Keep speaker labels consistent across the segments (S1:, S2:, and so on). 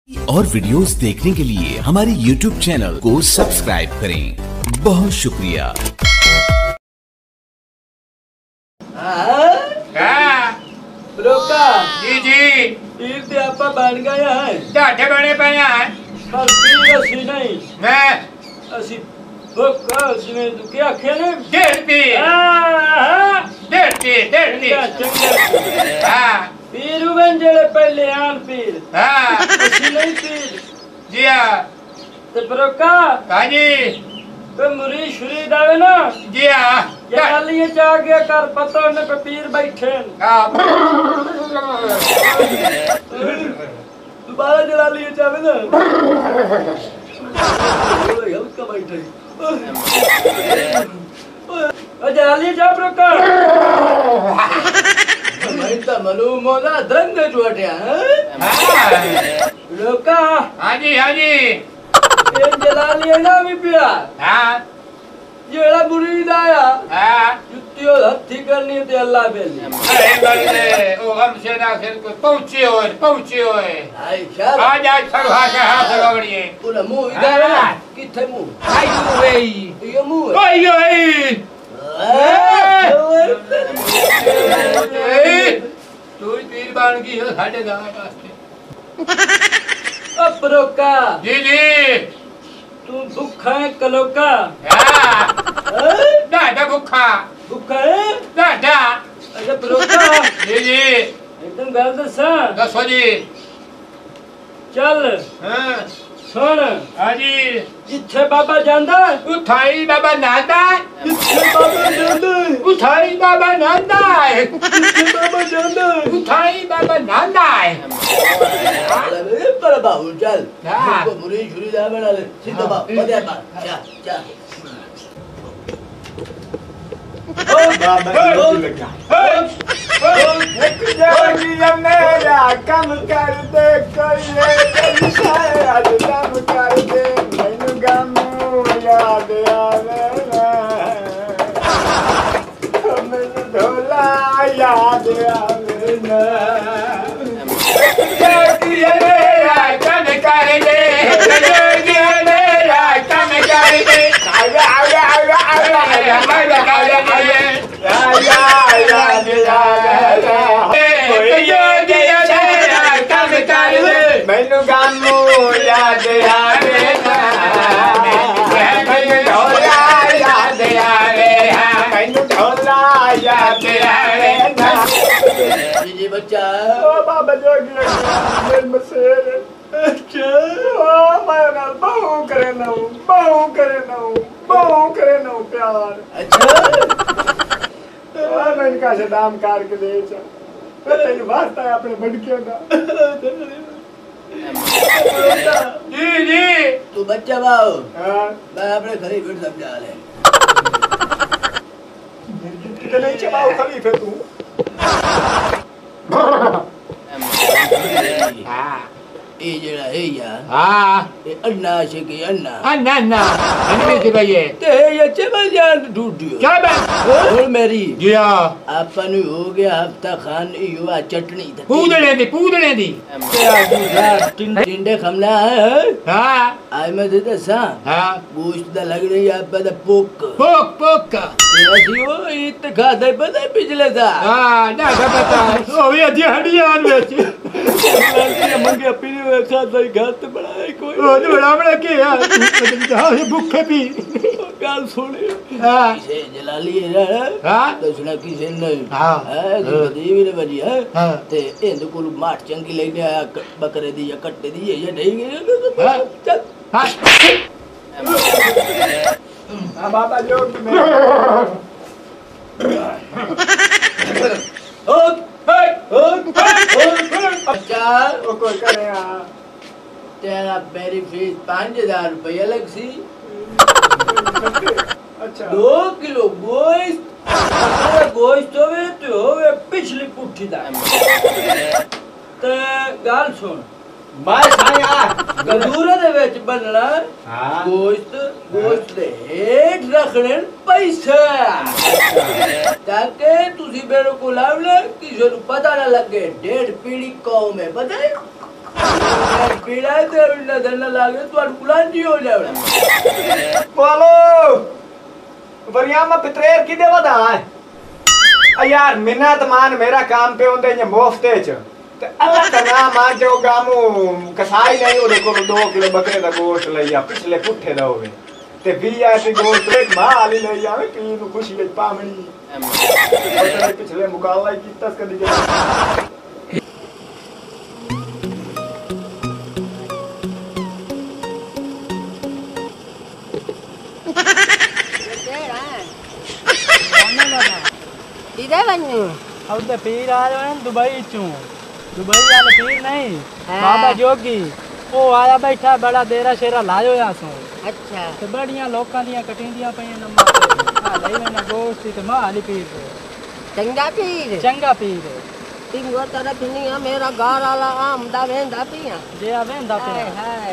S1: और वीडियोस देखने के लिए हमारे YouTube चैनल को सब्सक्राइब करें। बहुत शुक्रिया।
S2: जी जी
S3: पीर ते आपा बन गया है
S2: ढाठे बने पे हैं
S3: पर पीर असी नहीं
S2: मैं
S3: असी भुक्का जिने दुखे आखे ने
S2: डेढ़ पी हाँ
S3: पीर बन जेड़े पहले आन पीर
S2: हाँ
S3: असी नहीं पीर
S2: जी हाँ
S3: ते बरोका
S2: हाँ जी
S3: पे मुरी शुरी दावे ना
S2: जी हाँ
S3: जलालिए जा गया कर पता ने पे पीर बैठे दोबारा जलालिए जावे ना हल्का बैठे जलालिए जा बरोका मैं तो मालूम होगा दंग जोड़िया बरोका
S2: हाँ जी
S3: ये जलालिए ना भी पिया
S2: हाँ
S3: जेड़ा मुरीद आया
S2: हाँ
S3: जुत्तियों हत्थी करनी ते अल्लाह बेली
S2: अरे बल्ले ओ हमसे ना फिर को पहुँचे होए
S3: आयशा
S2: आज सरहा से हाथ रगड़िए
S3: पूरा मुंह इधर है किथे मुंह ये मुंह है
S2: ओए ओए तू पीर बन गई हो साढ़े गाँव वास्ते
S3: अब रोका
S2: जी जी
S3: तू भूखा है कलोका
S2: दादा भूखा
S3: भूखा है
S2: दादा
S3: अच्छा रोका
S2: जी जी
S3: एकदम गल दसा
S2: दसो जी
S3: चल
S2: हाँ
S3: सुन
S2: हाँ जी
S3: जिथे बाबा जांदा
S2: उठाई बाबा नादा
S3: जिथे बाबा जांदा
S2: उठाई बाबा नादा
S3: जिथे बाबा जांदा
S2: उठाई बाबा नादा
S3: अरे पर बाबू चल
S2: हाँ।
S3: को मुरी छुरी दा बना ले सीधा बाप बढ़िया बात जा
S4: मेरा कम कर दे कोई शायद कम कर दे मैनू गमू याद आवे मैनू ढोला याद आवे
S2: मेरा कम कर दे मेरा कम कर दे
S4: मैनू गमू याद आवे मैनू ढोला याद आवे मैनू ढोला याद आवे
S3: जी बच्चा
S4: ओ बाबा जोगी मेरे मसेर अच्छा ओ मैं बहु करे ना प्यार
S3: अच्छा
S4: मैं इनका से दाम कार के दे चा तेरी वास्ता है अपने बड़कियों का
S2: जी जी
S3: तू बच्चा बाओ
S4: हां
S3: मैं अपने घरे फिर समझा ले
S4: कितने चबाओ खलीफे तू
S2: हाँ
S3: ए जेड़ा है यार
S2: हाँ
S3: ए अन्ना से के अन्ना
S2: अन्ना अन्ने से भैया
S3: ते ये चबल जान ढूंढ दियो
S2: क्या बात
S3: और मेरी
S2: जी हाँ
S3: आपन हो गया हफ्ता खान युवा चटनी
S2: पूदने दी
S3: टिंडे खमला है
S2: हाँ
S3: आई मैं दे दसा
S2: हाँ
S3: गोश्त दा लग रही है पता पोक
S2: पोक का
S3: ऐसी वो इत खा दे पता पिछले सा
S2: हाँ ना पता ओ ये दिहाड़ियां में
S3: मंगे पीने में साथ भाई घात बड़ा है कोई
S2: ओ जो बड़ा के यार कहां से भूखे पी
S3: गाल छोड़े
S2: हां
S3: से जला लिए रे
S2: हां
S3: तो सुना किसे नहीं
S2: हां
S3: है देवी ने बजी है
S2: हां
S3: ते इंद को माट चंगी लेने आया बकरे दी या कट्टे दी ये नहीं गए चल
S2: हां
S4: हां बाबा जोगी में
S3: अच्छा
S4: ओ कोई करे हां
S3: तेरा मेरी फीस 5000 रुपए अलग सी
S4: अच्छा
S3: 2 किलो गोश्त गोश्त होवे पिछली पुट्ठी दा ते गाल सुन
S4: मैं साया
S3: गंदूरे दे विच बनना
S4: हां
S3: गोश्त दे हेठ रखने पैसा ताकि तुसी मेरे को लावले किसी को पता ना लगे 1.5 पीढ़ी कौम है पता है पीड़ा से उन्हें धरना लागे तो और पुलान जी हो जाए
S4: बोलो वरियामा पित्रेर की देवा दा है यार मिन्नत मान मेरा काम पे होंदे ये मुफ्ते च ते अल्लाह का नाम आ जो गामू कसाई नहीं ओदे को 2 किलो बकरे दा गोश्त लईया पिछले पुठे दा होवे ते वीआईपी गोश्त एक माल ही ले जावे पी नु खुशी विच पावणी पता पिछले मुकाबला ही कीता कदी जा
S5: इधर बनू
S6: अब तो पीर आ रहे हैं दुबई चूं दुबई वाले पीर नहीं बाबा जोगी वो आया बैठा बड़ा देरा शेरा लायो या सो
S5: अच्छा
S6: तो बड़ियां लोकां दियां कटिंदियां पईयां नंबर आ लई लेना गोश्त ते माली पीर चंगा पीर
S5: तिंगो तरफ नहीं है मेरा घर वाला आमदा वेंदा पिया
S6: जे आ वेंदा पिया
S5: हाय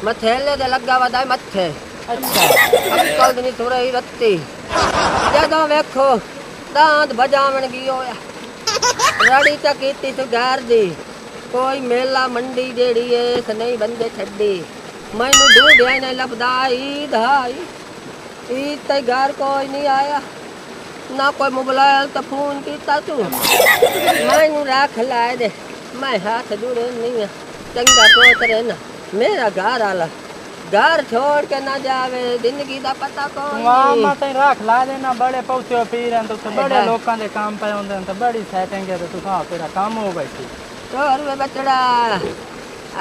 S5: मथेले दे लगा वदा मथे
S6: अच्छा
S5: अक्कल दी थोड़ा ही रत्ती जदों वेखो दांत बजावन गी होया रड़ी तक कीती तू घर दी कोई मेला मंडी जेड़ी है इस नहीं बंदे छड्डी मैनू ढूंढिया नहीं लभदा ईद ते घर कोई नहीं आया ना कोई मोबाइल तो फोन कीता तू मैनू रख लाए दे मैं हाथ जुड़े नहीं है चंगा पोतरे ना मेरा घर आला घर छोड़ के ना जावे जिंदगी दा पता कोई
S6: वाह मत रख ला देना बड़े पौते पीर हैं तो बड़े लोकां दे काम पे होंदे तो बड़ी सेटिंग है तो तू तेरा काम हो बैठी
S5: तोर वे बचड़ा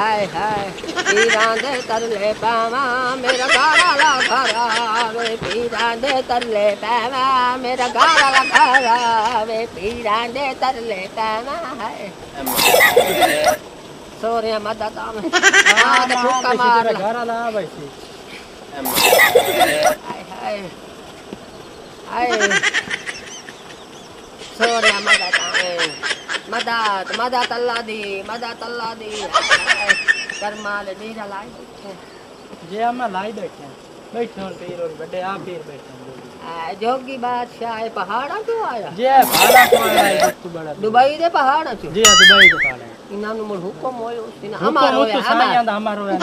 S5: आय हाय पीरां दे तरले पावा मेरा घर आला घर आवे पीरां दे तरले पावा मेरा घर आला घर आवे पीरां दे तरले पावा हाय सोरे मदद आवे हां दे फुका मार
S6: घर आला बैठी
S5: हाय हाय हाय सोरे मदद आवे मदद अल्लाह दी करमाल डेरा लाई बैठे
S6: जे हम लाई बैठे और पीर और बड़े आप पीर बैठे
S5: जोगी बादशाह पहाड़ा क्यों आया
S6: जे पहाड़ा क्यों आया तू बड़ा
S5: दुबई दे पहाड़ा क्यों
S6: जी दुबई दे पहाड़ा
S5: इना नु हुक्म होयो इना हमारो है
S6: हमारो है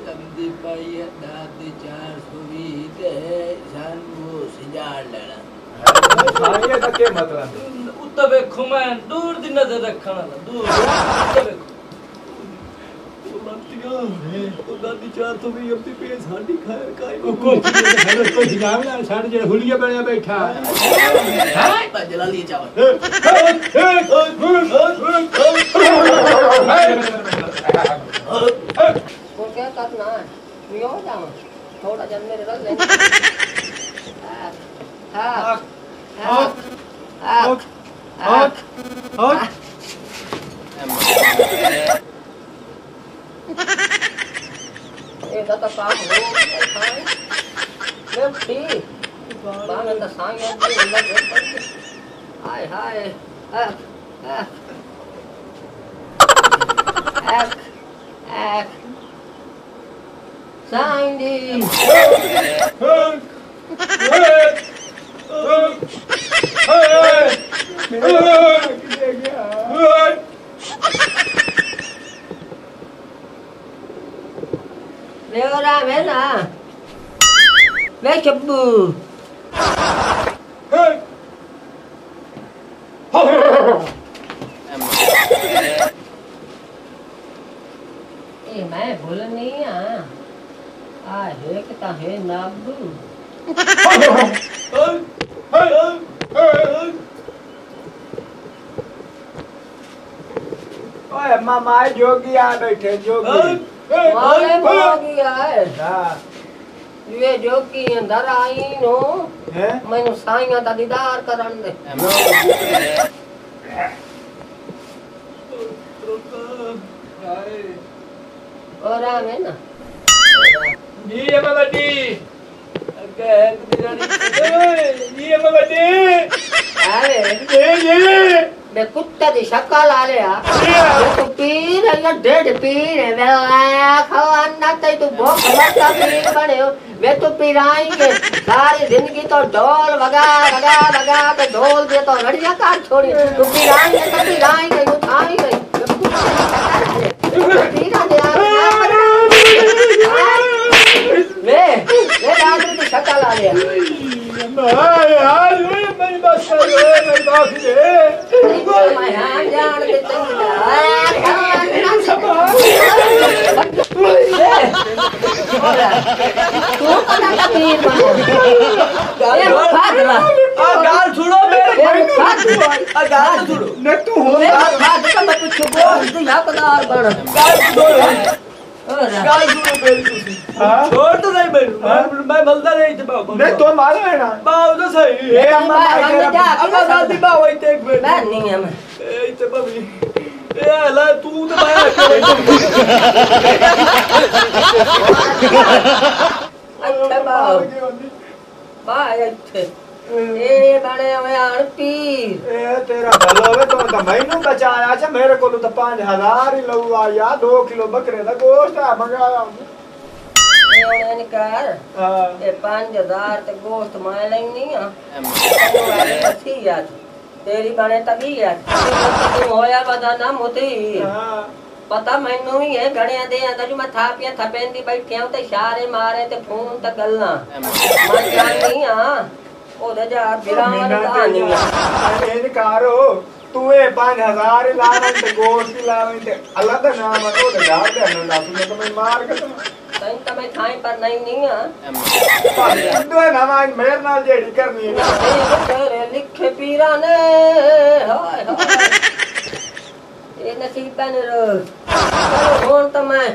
S3: लंबी पाई दादी 420 ते जानू सिजाड़ लेना
S4: ये तो क्या मतलब
S3: उत्ते वेखो मैं दूर दी नजर रखना दूर उत्ते वेखो दादी 420 अपनी पेस हांडी खाए काई
S2: को हिजाब ना छाड़ जे हुलिया बने बैठा
S3: है जला लिए चावल
S5: वो क्या करना है नहीं हो जाओ थोड़ा जन मेरे रख ले ये तो काम हो गया मैं ठीक बाल अंदर सांग है हाय हाय Sandy. Leora mena. Ve kebu. मैं भूल नहीं आ है कि ता है नाबू
S4: ओए मामा जोगी आ बैठे जोगी
S5: माले जोगी आए
S4: हां
S5: ये जोगी अंदर आई नो
S4: हैं
S5: मैनू साईं दा दीदार करन दे और आवे ना
S2: जी है बड़ी
S4: अगे दिरानी
S2: जी है बड़ी
S5: अरे
S2: ये
S5: मैं कुत्ते दी शक्ल आ लिया तू पीर है या डेढ़ पीर है मैं खाना ते तू बहुत बड़ा पीर बने हो वे तो पिराएंगे सारी जिंदगी तो ढोल वगा वगा वगा के ढोल दे तो लड़िया काट छोड़ी तू पिराएंगे उठाएंगे पीरा दे मैं आदमी की शक्ल आ लिया
S4: यार मेरी बस मेरी बात दे
S5: मैं हां जान के तू कदा का पीर
S3: गाल छोड़ो मेरे गाल छोड़ो
S4: ने तू हो
S5: मैं कुछ बोल तू हकदार बन
S3: गाल छोड़ो मेरी तुसी छोड़ तो नहीं मैं बलदा नहीं थे बाबू
S4: ने तो मारो है ना
S3: बाबू तो सही
S5: ए अम्मा
S3: अम्मा गलती बाबू इते एक मिनट
S5: मैं नहीं है मैं
S3: इते बाबू ए ला तू तो भाई
S5: अच्छा बाबू बाय अच्छे ए बड़े हुए पीर
S4: ए तेरा भलो होवे तो मैनू बचाया छ मेरे को तो 5000 ही लऊआ या 2 किलो बकरे दा गोश्त आ मंगाया
S5: ने कर ए 5000 ते गोश्त मैं लेनी आ अच्छी याद तेरी बने तभी याद तू होया बदाना मोती पता मैनू ही है घड़िया दे अंदर मैं थापिया थपेंदी बैठी हूं ते इशारे मारे ते फोन ते गल्ला मैं जाननी हां ओदे जा बिरान दा नहीं
S4: ए कारो तू ए 5000 लावन ते गोश्त लावन ते अलग नाम तो जा दे ना तू तो मैं मार के
S5: तई त मैं थाई पर नहीं हां
S4: दो नमाज मेरे नाल जेड़ी करनी है
S5: तेरे लिखे पीरा ने हाय हाय ये नसीब ने रो कौन तो मैं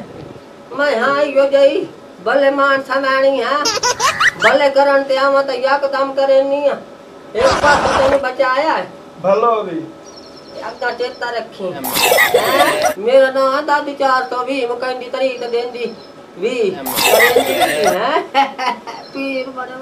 S5: हां यो गई भले मान समाणी है भले करन ते आवा तो यकदम करे नहीं एक बार तेने बचाया है
S4: भलो भी
S5: अपना चेता रखी मेरा ना दादी 420 मकंदी तरीक देंदी भी करेंदी है पीर बड़े